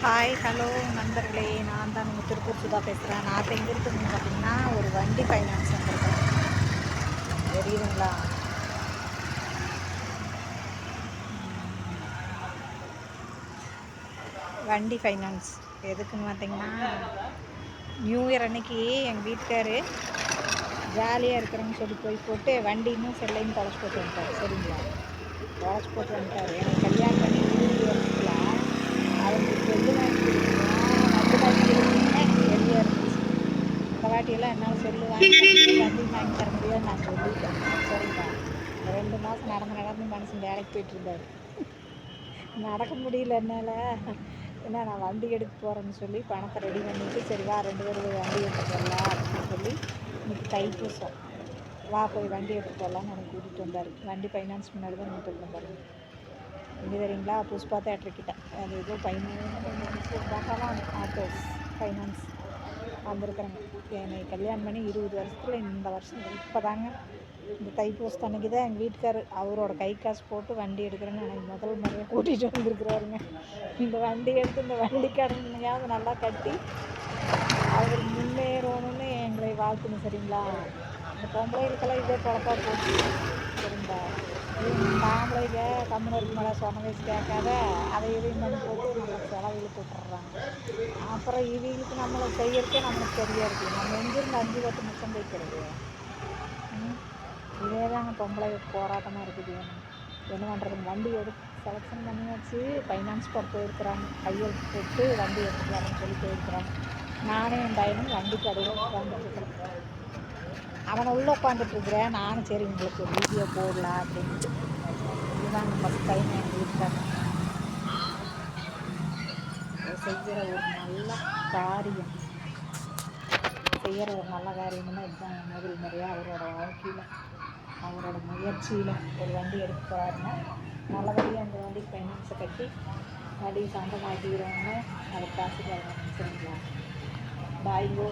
Hi hello நண்பர்களே, நான் தான் உங்கள் திருப்பூர் சுதா பேசுகிறேன். நான் இப்போ எங்கே இருக்குதுன்னு பார்த்தீங்கன்னா, ஒரு வண்டி ஃபைனான்ஸ் வந்திருக்கேன். தெரியுதுங்களா? வண்டி ஃபைனான்ஸ் எதுக்குன்னு பார்த்தீங்கன்னா, நியூ இயர் அன்னைக்கு எங்கள் வீட்டுக்காரு ஜாலியாக இருக்கிறேன்னு சொல்லி போய் போட்டு வண்டியும் செல்லையும் தொலைச்சி போட்டு வந்துட்டார். சரிங்களா? தொலைச்சி போட்டு வந்துட்டார். எனக்கு கல்யாணம் பண்ணி 20 வருஷத்தில் அவங்களுக்கு செல்லு வாங்கி கொடுக்கணும், வண்டி வாங்கி கொடுக்கணும்னு வெளியே இருந்துச்சு. இந்த வாட்டியெல்லாம் என்னால் செல்லு வாங்கி தர முடியாது, வண்டி வாங்கி தர முடியாதுன்னு நான் சொல்லிட்டேன். சரிங்களா? 2 மாதம் நடந்து மனுஷன் வேலைக்கு போயிட்டுருந்தார். நடக்க முடியல என்னால். ஏன்னா நான் வண்டி எடுக்க போகிறேன்னு சொல்லி பணத்தை ரெடி பண்ணிவிட்டு, சரி வா 2 பேரும் போய் வண்டி எடுத்துகிட்டு வரலாம் அப்படின்னு சொல்லி இன்றைக்கி தைப்பூசம், வா போய் வண்டி எடுத்துகிட்டு வரலான்னு எனக்கு கூட்டிகிட்டு வந்தார். வண்டி ஃபைனான்ஸ் முன்னாடி தான் நின்றுட்டு இருந்தேன். இங்கே தெரியுங்களா, புஷ்பா தேட்டர்கிட்ட அது ஏதோ பகவான் ஆட்டோஸ் ஃபைனான்ஸ் வந்திருக்கிறேங்க. என்னை கல்யாணம் பண்ணி 20 வருஷத்தில் இந்த வருஷம் இப்போ தாங்க, இந்த தைப்பூச அன்னைக்கு தான் எங்கள் வீட்டுக்கார் அவரோட கை காசு போட்டு வண்டி எடுக்கிறேன்னு எனக்கு முதல் முறையாக கூட்டிகிட்டு வந்துருக்குறாருங்க. இந்த வண்டி எடுத்து இந்த வண்டி கடனையாவது நல்லா கட்டி அவர் முன்னேறணும்னு எங்களை வாழ்த்துணும். சரிங்களா? இந்த பொம்பளைகளுக்கெல்லாம் இதே பொழப்பா போச்சு. சரிங்களா? இந்த ஆம்பளைங்க கம்முன்னு இருக்க மேலே சொன்ன வயசு கேட்காத அதை இதையும் பண்ணி போட்டு நம்மளுக்கு செலவு இழுத்து விட்டுறாங்க. அப்புறம் இவங்களுக்கு நம்மளை செய்யறதுக்கே நம்மளுக்கு சரியாக இருக்குது. நம்ம எங்கிருந்து 5-10 நிமிஷம் வைக்கிறது? இதே தாங்க பொம்பளை போராட்டமாக இருக்குது. என்ன பண்ணுறதுங்க? வண்டி எடுத்து செலெக்ஷன் பண்ணியாச்சு. ஃபைனான்ஸ் போட போயிருக்கிறாங்க. கையெழுத்து போட்டு வண்டி எடுத்துட்டு வரேன்னு சொல்லி போயிருக்கிறாங்க. நானும் என் பையனும் வண்டி கடையில் உட்காந்துட்ருக்குறேன். அவனை உள்ளே உட்காந்துட்ருக்குறேன். நானும் சரி உங்களுக்கு ஒரு வீடியோ போடலாம் அப்படின்ட்டு. இதுதான் நம்ம டைம் எங்கள் வீட்டுக்காரங்க செய்கிற ஒரு நல்ல காரியம். செய்கிற ஒரு நல்ல காரியம்னா இதுதான் முதல் முறையாக அவரோட வாழ்க்கையில், அவரோட முயற்சியில் ஒரு வண்டி எடுக்க போகிறாருன்னா நல்லபடியாக அந்த வண்டி ஃபைனான்ஸை கட்டி வண்டி சொந்தமாக்கிக்கிறவங்க அதை காசு தரணும். சரிங்களா? பாய்ங்கோ.